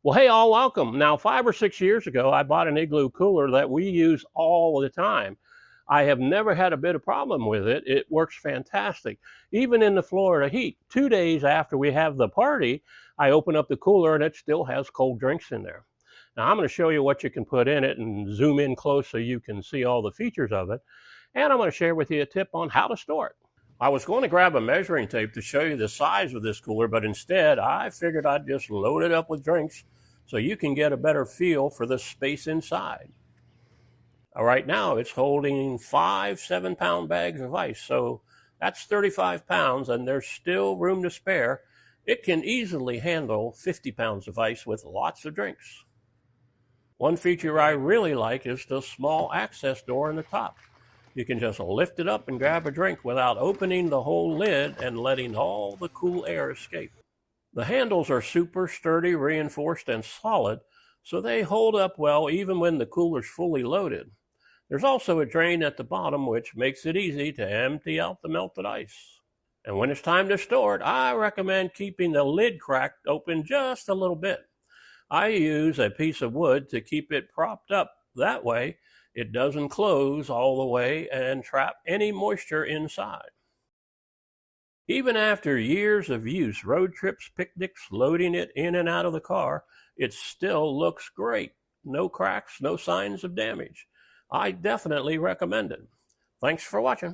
Well, hey, all, welcome. Now, 5 or 6 years ago, I bought an Igloo cooler that we use all the time. I have never had a bit of problem with it. It works fantastic. Even in the Florida heat, 2 days after we have the party, I open up the cooler and it still has cold drinks in there. Now, I'm going to show you what you can put in it and zoom in close so you can see all the features of it. And I'm going to share with you a tip on how to store it. I was going to grab a measuring tape to show you the size of this cooler, but instead I figured I'd just load it up with drinks so you can get a better feel for the space inside. Right now it's holding 5 7-pound bags of ice, so that's 35 pounds and there's still room to spare. It can easily handle 50 pounds of ice with lots of drinks. One feature I really like is the small access door in the top. You can just lift it up and grab a drink without opening the whole lid and letting all the cool air escape. The handles are super sturdy, reinforced, and solid, so they hold up well even when the cooler's fully loaded. There's also a drain at the bottom, which makes it easy to empty out the melted ice. And when it's time to store it, I recommend keeping the lid cracked open just a little bit. I use a piece of wood to keep it propped up. That way, it doesn't close all the way and trap any moisture inside. Even after years of use, road trips, picnics, loading it in and out of the car, it still looks great. No cracks, no signs of damage. I definitely recommend it. Thanks for watching.